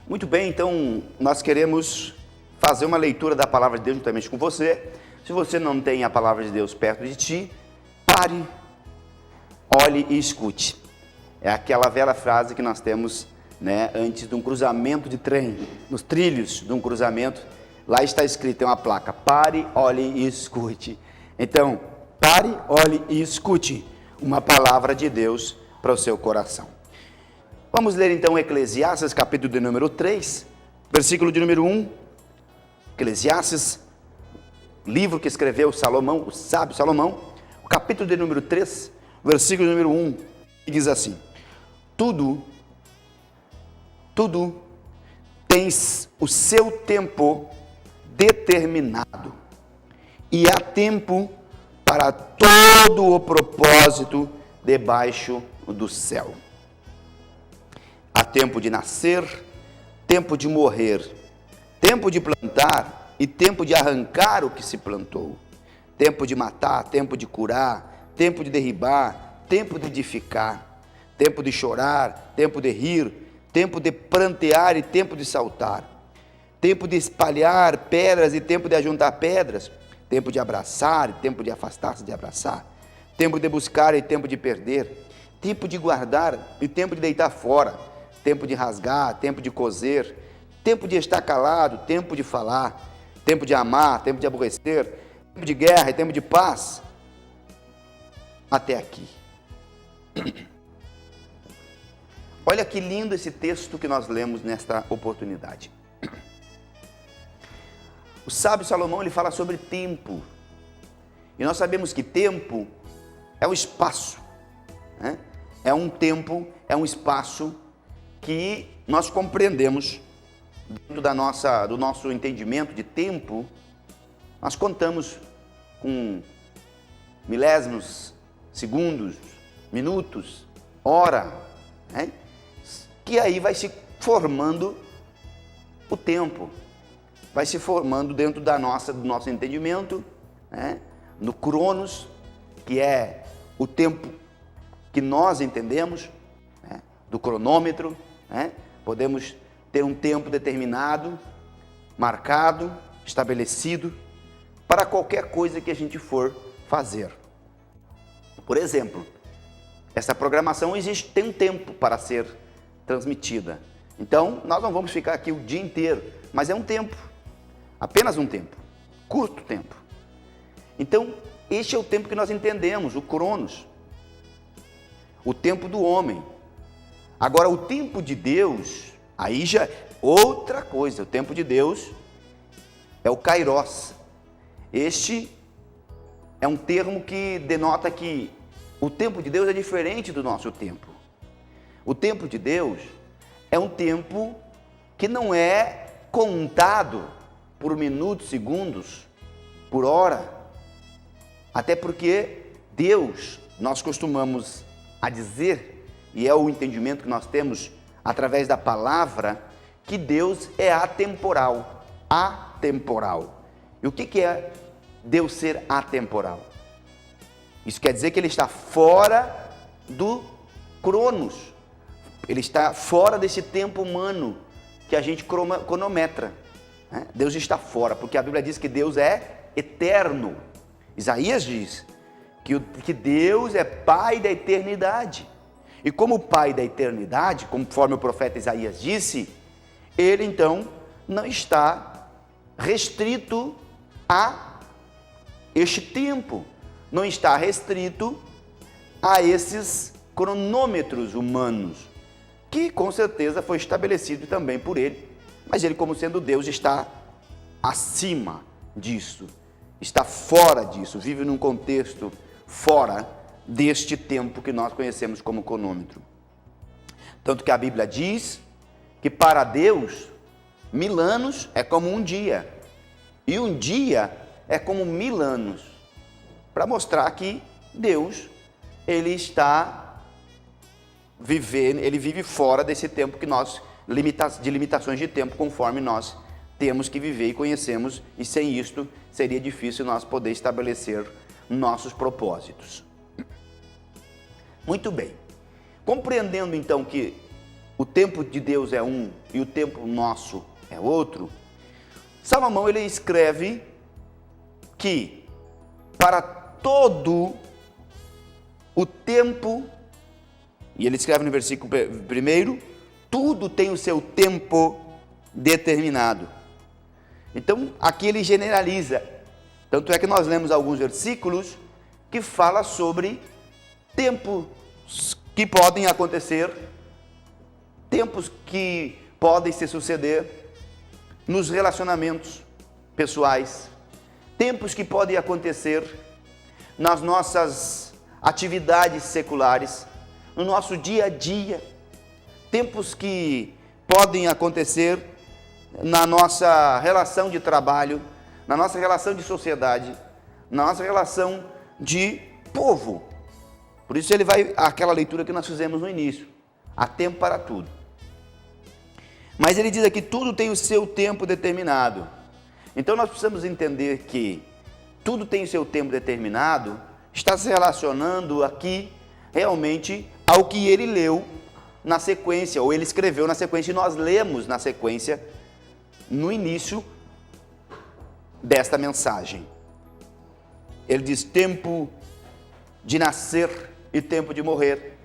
Muito bem, então nós queremos fazer uma leitura da palavra de Deus juntamente com você. Se você não tem a palavra de Deus perto de ti, pare, olhe e escute. É aquela velha frase que nós temos, antes de um cruzamento de trem, nos trilhos de um cruzamento, lá está escrito, tem uma placa, pare, olhe e escute. Então, pare, olhe e escute uma palavra de Deus para o seu coração. Vamos ler então Eclesiastes, capítulo de número 3, versículo de número 1. Eclesiastes, livro que escreveu Salomão, o sábio Salomão, o capítulo de número 3, versículo de número 1, que diz assim: Tudo tens o seu tempo determinado, e há tempo para todo o propósito debaixo do céu. Há tempo de nascer, tempo de morrer, tempo de plantar e tempo de arrancar o que se plantou, tempo de matar, tempo de curar, tempo de derribar, tempo de edificar, tempo de chorar, tempo de rir, tempo de prantear e tempo de saltar, tempo de espalhar pedras e tempo de ajuntar pedras, tempo de abraçar e tempo de afastar-se de abraçar, tempo de buscar e tempo de perder, tempo de guardar e tempo de deitar fora, tempo de rasgar, tempo de coser, tempo de estar calado, tempo de falar, tempo de amar, tempo de aborrecer, tempo de guerra e tempo de paz. Até aqui. Olha que lindo esse texto que nós lemos nesta oportunidade. O sábio Salomão, ele fala sobre tempo. E nós sabemos que tempo é o espaço, É um tempo, é um espaço que nós compreendemos dentro do nosso entendimento de tempo. Nós contamos com milésimos, segundos, minutos, hora, que aí vai se formando o tempo, vai se formando dentro do nosso entendimento, no cronos, que é o tempo que nós entendemos, do cronômetro, podemos ter um tempo determinado, marcado, estabelecido, para qualquer coisa que a gente for fazer. Por exemplo, essa programação tem um tempo para ser transmitida. Então, nós não vamos ficar aqui o dia inteiro, mas é um tempo, apenas um tempo, curto tempo. Então, este é o tempo que nós entendemos, o cronos, o tempo do homem. Agora, o tempo de Deus, aí já é outra coisa. O tempo de Deus é o kairos. Este é um termo que denota que o tempo de Deus é diferente do nosso tempo. O tempo de Deus é um tempo que não é contado por minutos, segundos, por hora. Até porque Deus, nós costumamos a dizer, e é o entendimento que nós temos através da palavra, que Deus é atemporal. Atemporal. E o que é Deus ser atemporal? Isso quer dizer que Ele está fora do cronos. Ele está fora desse tempo humano que a gente cronometra. Deus está fora, porque a Bíblia diz que Deus é eterno. Isaías diz que Deus é Pai da eternidade. E como Pai da eternidade, conforme o profeta Isaías disse, Ele então não está restrito a este tempo, não está restrito a esses cronômetros humanos, que com certeza foi estabelecido também por Ele, mas Ele, como sendo Deus, está acima disso, está fora disso, vive num contexto fora deste tempo que nós conhecemos como cronômetro. Tanto que a Bíblia diz que para Deus 1000 anos é como um dia, e um dia é como 1000 anos, para mostrar que Deus, Ele está vivendo, Ele vive fora desse tempo que nós, de limitações de tempo, conforme nós temos que viver e conhecemos, e sem isto seria difícil nós poder estabelecer nossos propósitos. Muito bem, compreendendo então que o tempo de Deus é um e o tempo nosso é outro, Salomão ele escreve que para todo o tempo, e ele escreve no versículo 1, tudo tem o seu tempo determinado. Então, aqui ele generaliza. Tanto é que nós lemos alguns versículos que fala sobre tempos que podem acontecer, tempos que podem se suceder nos relacionamentos pessoais, tempos que podem acontecer nas nossas atividades seculares, no nosso dia a dia, tempos que podem acontecer na nossa relação de trabalho, na nossa relação de sociedade, na nossa relação de povo. Por isso ele vai àquela leitura que nós fizemos no início, há tempo para tudo. Mas ele diz aqui, tudo tem o seu tempo determinado. Então nós precisamos entender que tudo tem o seu tempo determinado, está se relacionando aqui realmente ao que ele leu na sequência, ou ele escreveu na sequência, e nós lemos na sequência, no início desta mensagem. Ele diz, tempo de nascer e tempo de morrer.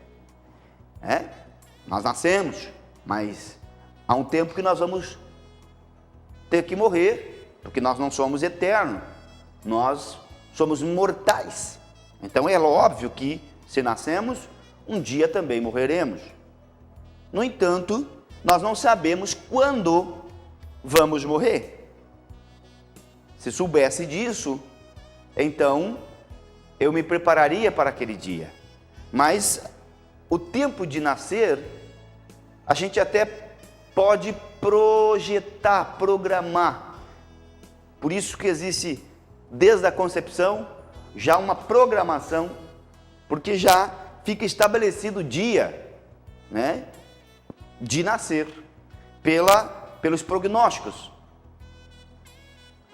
Nós nascemos, mas há um tempo que nós vamos ter que morrer, porque nós não somos eternos, nós somos mortais. Então é óbvio que se nascemos, um dia também morreremos. No entanto, nós não sabemos quando vamos morrer. Se soubesse disso, então eu me prepararia para aquele dia. Mas o tempo de nascer, a gente até pode projetar, programar. Por isso que existe, desde a concepção, já uma programação, porque já fica estabelecido o dia, de nascer, pelos prognósticos.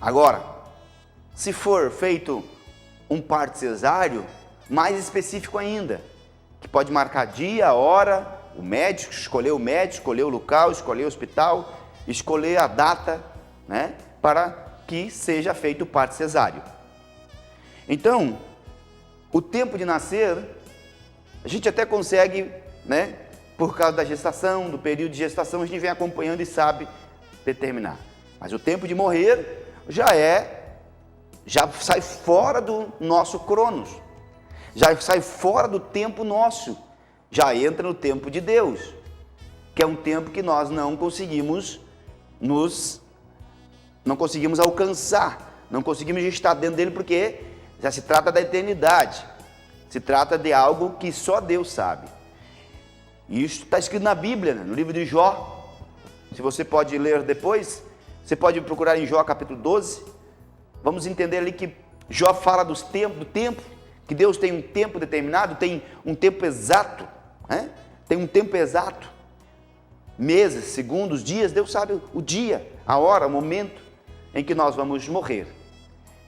Agora, se for feito um parto cesáreo, mais específico ainda, que pode marcar dia, hora, o médico, escolher o local, escolher o hospital, escolher a data, para que seja feito o parto cesáreo. Então, o tempo de nascer, a gente até consegue, por causa da gestação, do período de gestação, a gente vem acompanhando e sabe determinar. Mas o tempo de morrer já sai fora do nosso cronos, já sai fora do tempo nosso, já entra no tempo de Deus, que é um tempo que nós não conseguimos alcançar, não conseguimos estar dentro dele, porque já se trata da eternidade, se trata de algo que só Deus sabe. E isso está escrito na Bíblia, no livro de Jó. Se você pode ler depois, você pode procurar em Jó capítulo 12, vamos entender ali que Jó fala do tempo, que Deus tem um tempo determinado, tem um tempo exato, tem um tempo exato, meses, segundos, dias, Deus sabe o dia, a hora, o momento em que nós vamos morrer.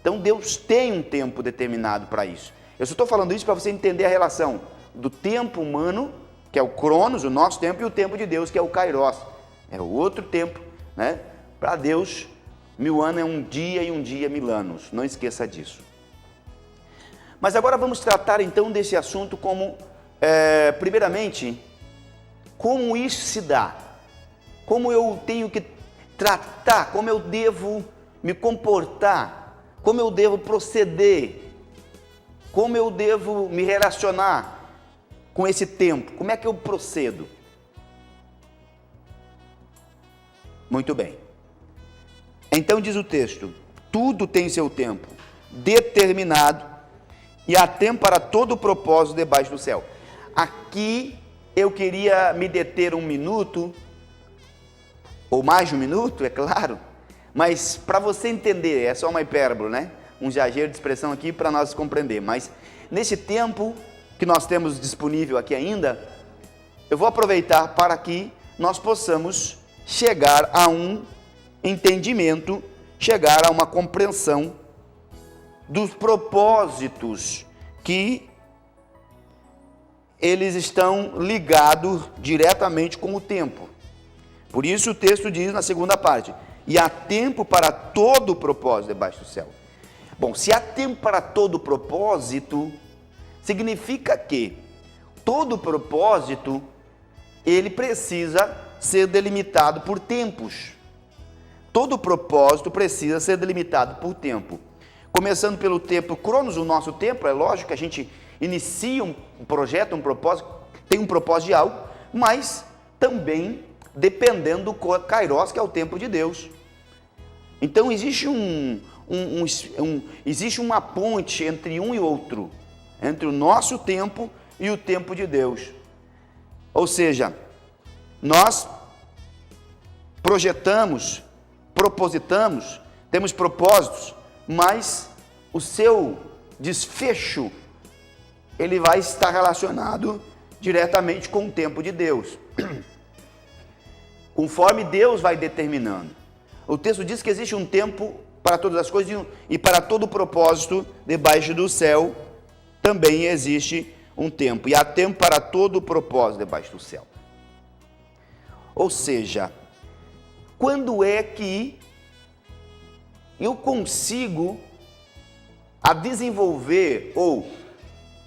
Então Deus tem um tempo determinado para isso. Eu só estou falando isso para você entender a relação do tempo humano, que é o Cronos, o nosso tempo, e o tempo de Deus, que é o Kairos, é o outro tempo, Para Deus, 1000 anos é um dia e um dia 1000 anos, não esqueça disso. Mas agora vamos tratar então desse assunto como, primeiramente, como isso se dá, como eu tenho que tratar, como eu devo me comportar, como eu devo proceder, como eu devo me relacionar com esse tempo, como é que eu procedo? Muito bem. Então diz o texto, tudo tem seu tempo determinado e há tempo para todo o propósito debaixo do céu. Aqui eu queria me deter 1 minuto, ou mais de 1 minuto, é claro, mas para você entender, é só uma hipérbole, um exagero de expressão aqui para nós compreender, mas nesse tempo que nós temos disponível aqui ainda, eu vou aproveitar para que nós possamos chegar a um entendimento, chegar a uma compreensão dos propósitos que eles estão ligados diretamente com o tempo. Por isso o texto diz na segunda parte: e há tempo para todo propósito debaixo do céu. Bom, se há tempo para todo propósito, significa que todo propósito, ele precisa ser delimitado por tempos. Todo propósito precisa ser delimitado por tempo. Começando pelo tempo Cronos, o nosso tempo, é lógico que a gente inicia um projeto, um propósito, tem um propósito de algo, mas também dependendo do Kairos, que é o tempo de Deus. Então existe existe uma ponte entre um e outro, entre o nosso tempo e o tempo de Deus. Ou seja, nós projetamos, propositamos, temos propósitos, mas o seu desfecho, ele vai estar relacionado diretamente com o tempo de Deus. Conforme Deus vai determinando. O texto diz que existe um tempo para todas as coisas e para todo propósito debaixo do céu também existe um tempo. E há tempo para todo propósito debaixo do céu. Ou seja, quando é que eu consigo a desenvolver, ou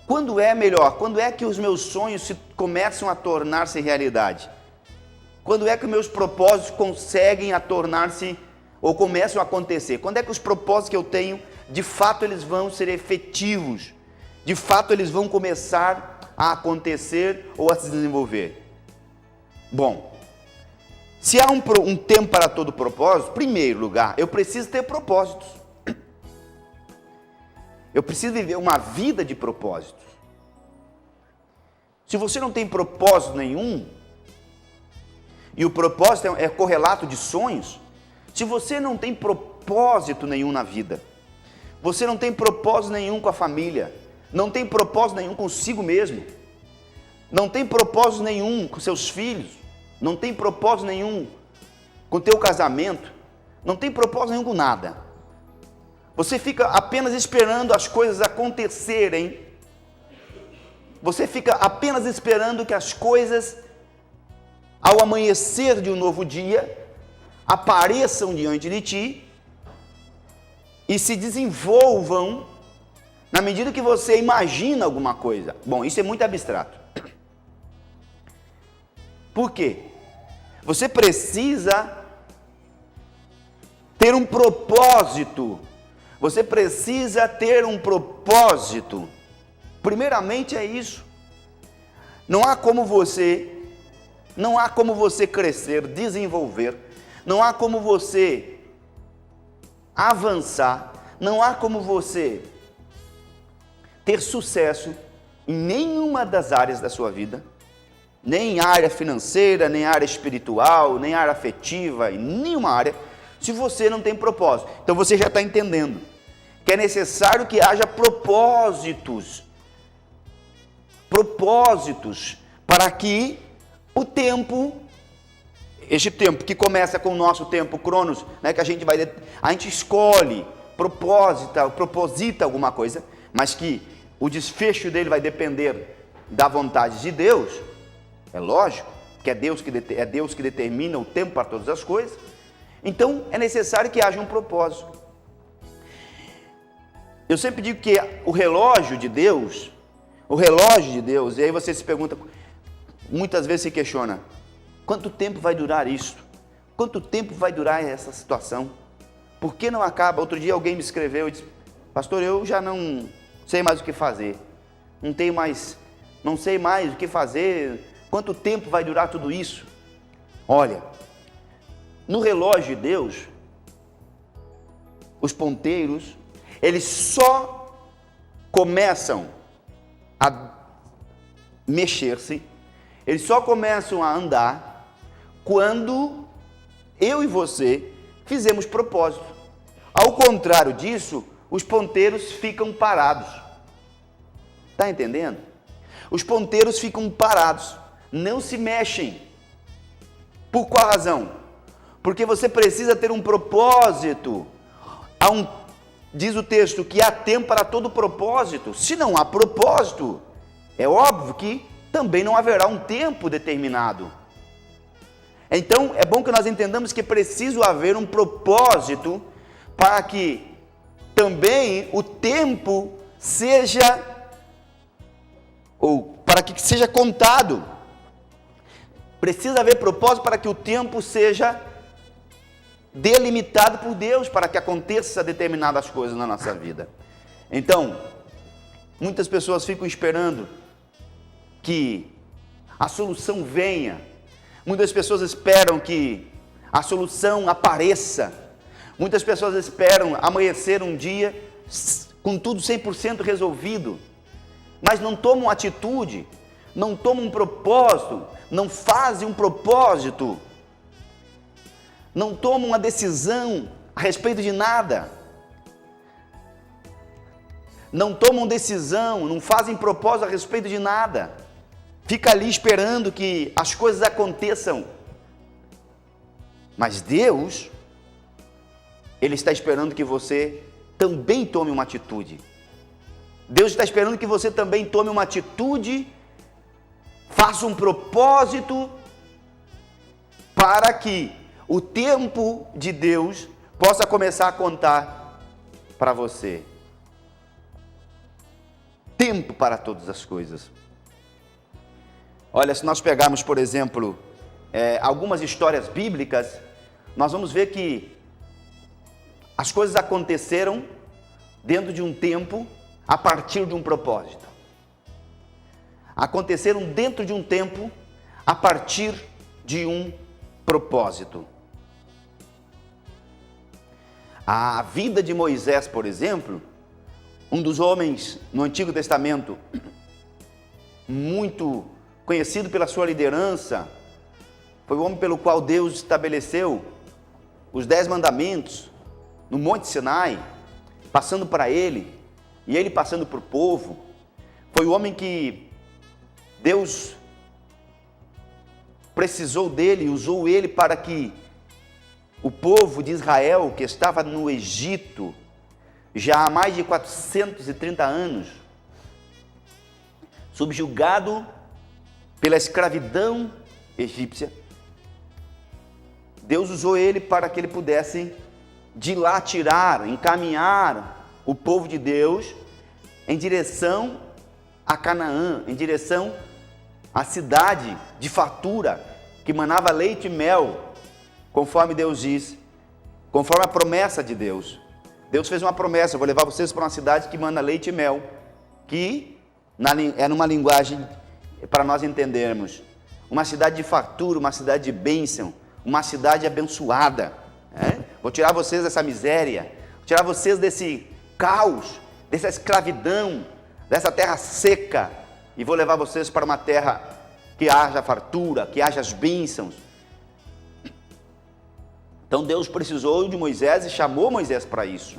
quando é melhor, quando é que os meus sonhos começam a tornar-se realidade? Quando é que os meus propósitos conseguem a tornar-se, ou começam a acontecer? Quando é que os propósitos que eu tenho, de fato eles vão ser efetivos? De fato eles vão começar a acontecer ou a se desenvolver? Bom, se há um tempo para todo propósito, em primeiro lugar, eu preciso ter propósitos. Eu preciso viver uma vida de propósitos. Se você não tem propósito nenhum, e o propósito é correlato de sonhos, se você não tem propósito nenhum na vida, você não tem propósito nenhum com a família, não tem propósito nenhum consigo mesmo, não tem propósito nenhum com seus filhos, não tem propósito nenhum com o teu casamento, não tem propósito nenhum com nada. Você fica apenas esperando as coisas acontecerem, você fica apenas esperando que as coisas, ao amanhecer de um novo dia, apareçam diante de ti e se desenvolvam na medida que você imagina alguma coisa. Bom, isso é muito abstrato. Por quê? Você precisa ter um propósito. Você precisa ter um propósito. Primeiramente é isso. Não há como você crescer, desenvolver, não há como você avançar, não há como você ter sucesso em nenhuma das áreas da sua vida, nem área financeira, nem área espiritual, nem área afetiva, em nenhuma área, se você não tem propósito. Então você já está entendendo que é necessário que haja propósitos para que o tempo, este tempo que começa com o nosso tempo Cronos, né, que a gente escolhe, proposita alguma coisa, mas que o desfecho dele vai depender da vontade de Deus, é lógico, que é Deus que determina o tempo para todas as coisas. Então é necessário que haja um propósito. Eu sempre digo que o relógio de Deus, e aí você se pergunta, muitas vezes se questiona, quanto tempo vai durar isso? Quanto tempo vai durar essa situação? Por que não acaba? Outro dia alguém me escreveu e disse, pastor, eu já não sei mais o que fazer, não sei mais o que fazer, quanto tempo vai durar tudo isso? Olha, no relógio de Deus, os ponteiros, eles só começam a mexer-se, eles só começam a andar quando eu e você fizemos propósito. Ao contrário disso, os ponteiros ficam parados. Está entendendo? Os ponteiros ficam parados, não se mexem. Por qual razão? Porque você precisa ter um propósito. Diz o texto que há tempo para todo propósito. Se não há propósito, é óbvio que também não haverá um tempo determinado. Então, é bom que nós entendamos que é preciso haver um propósito para que também o tempo seja, ou para que seja contado. Precisa haver propósito para que o tempo seja delimitado por Deus, para que aconteça determinadas coisas na nossa vida. Então, muitas pessoas ficam esperando que a solução venha. Muitas pessoas esperam que a solução apareça. Muitas pessoas esperam amanhecer um dia com tudo 100% resolvido, mas não tomam atitude, não tomam um propósito, não fazem um propósito, não tomam uma decisão a respeito de nada, não tomam decisão, não fazem propósito a respeito de nada, fica ali esperando que as coisas aconteçam. Mas Deus, Ele está esperando que você também tome uma atitude. Deus está esperando que você também tome uma atitude, faça um propósito, para que o tempo de Deus possa começar a contar para você. Tempo para todas as coisas. Olha, se nós pegarmos, por exemplo, algumas histórias bíblicas, nós vamos ver que as coisas aconteceram dentro de um tempo, a partir de um propósito. Aconteceram dentro de um tempo, a partir de um propósito. A vida de Moisés, por exemplo, um dos homens no Antigo Testamento, muito conhecido pela sua liderança, foi o homem pelo qual Deus estabeleceu os 10 mandamentos no Monte Sinai, passando para ele, e ele passando para o povo. Foi o homem que Deus precisou dele, usou ele para que o povo de Israel, que estava no Egito já há mais de 430 anos, subjugado pela escravidão egípcia, Deus usou ele para que ele pudesse dilatar, encaminhar o povo de Deus em direção a Canaã, em direção à cidade de fartura, que manava leite e mel, conforme Deus diz, conforme a promessa de Deus. Deus fez uma promessa: eu vou levar vocês para uma cidade que manda leite e mel, que é numa linguagem para nós entendermos, uma cidade de fartura, uma cidade de bênção, uma cidade abençoada. Vou tirar vocês dessa miséria, vou tirar vocês desse caos, dessa escravidão, dessa terra seca, e vou levar vocês para uma terra que haja fartura, que haja as bênçãos. Então Deus precisou de Moisés e chamou Moisés para isso.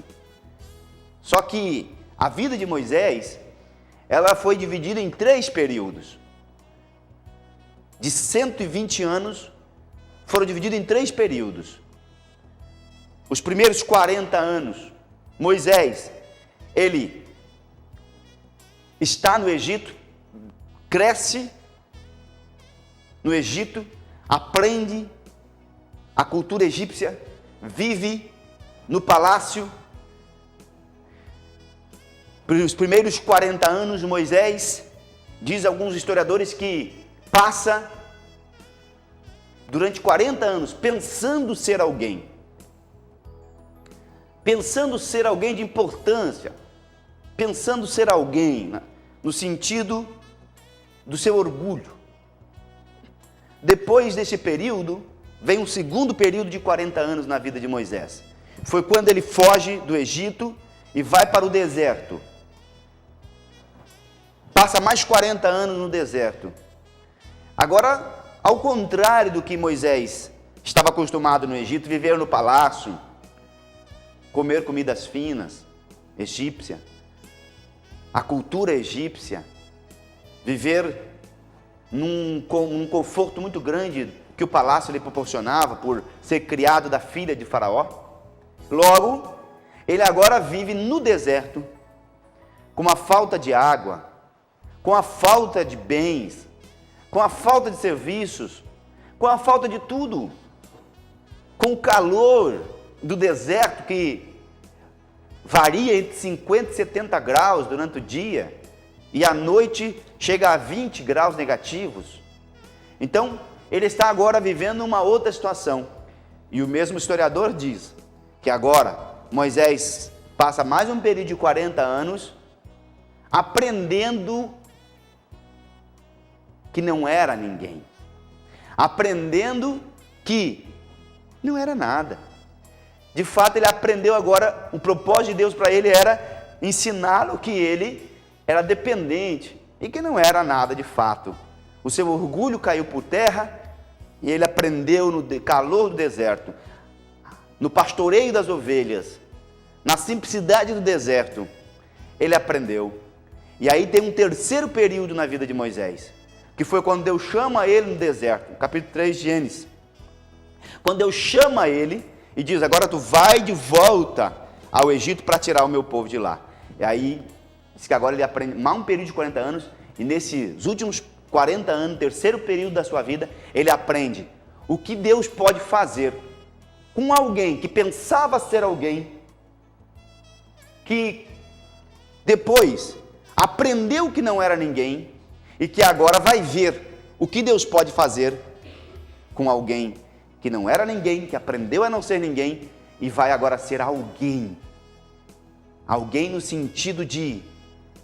Só que a vida de Moisés, ela foi dividida em 3 períodos. De 120 anos, foram divididos em 3 períodos. Os primeiros 40 anos, Moisés, ele está no Egito, cresce no Egito, aprende a cultura egípcia, vive no palácio. Os primeiros 40 anos, Moisés, diz alguns historiadores, que passa durante 40 anos pensando ser alguém. Pensando ser alguém de importância, pensando ser alguém, no sentido do seu orgulho. Depois desse período, vem um segundo período de 40 anos na vida de Moisés. Foi quando ele foge do Egito e vai para o deserto. Passa mais 40 anos no deserto. Agora, ao contrário do que Moisés estava acostumado no Egito, viver no palácio, comer comidas finas, egípcia, a cultura egípcia, viver num conforto muito grande que o palácio lhe proporcionava por ser criado da filha de Faraó. Logo, ele agora vive no deserto, com a falta de água, com a falta de bens, com a falta de serviços, com a falta de tudo, com o calor do deserto que varia entre 50 e 70 graus durante o dia, e à noite chega a 20 graus negativos. Então, ele está agora vivendo uma outra situação. E o mesmo historiador diz que agora Moisés passa mais um período de 40 anos aprendendo que não era ninguém, aprendendo que não era nada. De fato, ele aprendeu agora, o propósito de Deus para ele era ensiná-lo que ele era dependente e que não era nada de fato. O seu orgulho caiu por terra e ele aprendeu no calor do deserto, no pastoreio das ovelhas, na simplicidade do deserto, ele aprendeu. E aí tem um terceiro período na vida de Moisés, que foi quando Deus chama ele no deserto, capítulo 3 de Gênesis. Quando Deus chama ele e diz: agora tu vai de volta ao Egito para tirar o meu povo de lá. E aí, diz que agora ele aprende mais um período de 40 anos, e nesses últimos 40 anos, terceiro período da sua vida, ele aprende o que Deus pode fazer com alguém que pensava ser alguém, que depois aprendeu que não era ninguém, e que agora vai ver o que Deus pode fazer com alguém que não era ninguém, que aprendeu a não ser ninguém, e vai agora ser alguém. Alguém no sentido de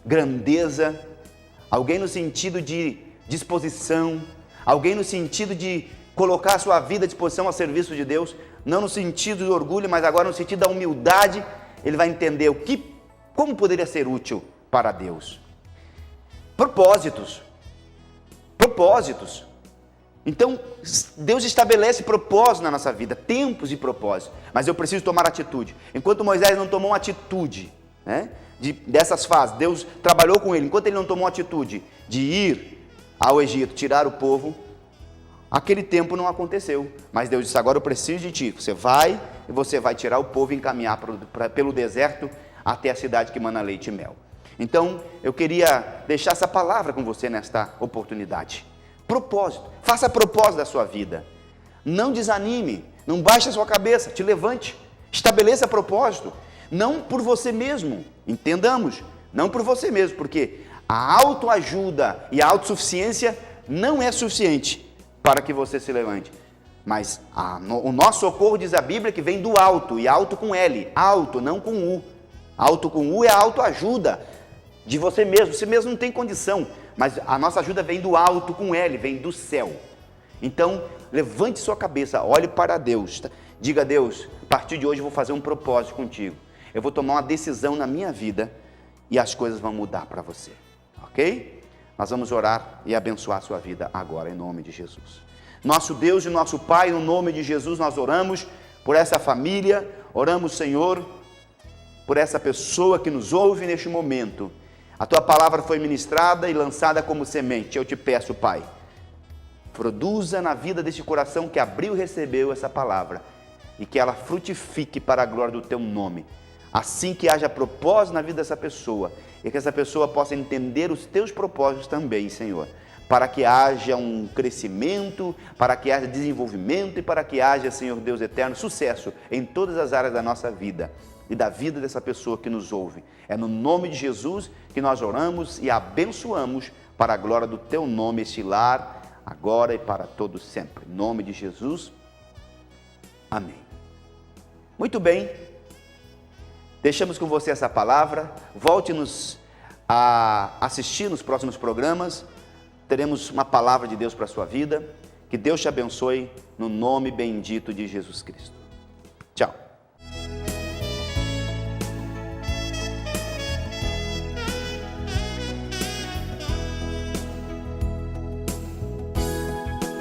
grandeza, alguém no sentido de disposição, alguém no sentido de colocar a sua vida à disposição a serviço de Deus, não no sentido do orgulho, mas agora no sentido da humildade. Ele vai entender como poderia ser útil para Deus. Propósitos. Então, Deus estabelece propósitos na nossa vida, tempos e propósitos, mas eu preciso tomar atitude. Enquanto Moisés não tomou uma atitude, dessas fases, Deus trabalhou com ele, enquanto ele não tomou a atitude de ir ao Egito, tirar o povo, aquele tempo não aconteceu. Mas Deus disse: agora eu preciso de ti, você vai tirar o povo e encaminhar pelo deserto até a cidade que mana leite e mel. Então, eu queria deixar essa palavra com você nesta oportunidade. Propósito, faça propósito da sua vida, não desanime, não baixe a sua cabeça, te levante, estabeleça propósito, não por você mesmo, entendamos, não por você mesmo, porque a autoajuda e a autossuficiência não é suficiente para que você se levante, mas o nosso socorro, diz a Bíblia, que vem do alto, e alto com L, alto, não com U, alto com U é a autoajuda de você mesmo não tem condição, mas a nossa ajuda vem do alto com L, vem do céu. Então, levante sua cabeça, olhe para Deus, diga: a Deus, a partir de hoje eu vou fazer um propósito contigo, eu vou tomar uma decisão na minha vida e as coisas vão mudar para você, ok? Nós vamos orar e abençoar a sua vida agora, em nome de Jesus. Nosso Deus e nosso Pai, no nome de Jesus, nós oramos por essa família, oramos, Senhor, por essa pessoa que nos ouve neste momento. A Tua palavra foi ministrada e lançada como semente. Eu te peço, Pai, produza na vida deste coração que abriu e recebeu essa palavra, e que ela frutifique para a glória do Teu nome, assim que haja propósito na vida dessa pessoa, e que essa pessoa possa entender os Teus propósitos também, Senhor, para que haja um crescimento, para que haja desenvolvimento e para que haja, Senhor Deus eterno, sucesso em todas as áreas da nossa vida e da vida dessa pessoa que nos ouve. É no nome de Jesus que nós oramos e abençoamos para a glória do Teu nome este lar, agora e para todos sempre. Em nome de Jesus, amém. Muito bem, deixamos com você essa palavra. Volte-nos a assistir nos próximos programas, teremos uma palavra de Deus para a sua vida. Que Deus te abençoe no nome bendito de Jesus Cristo. Tchau.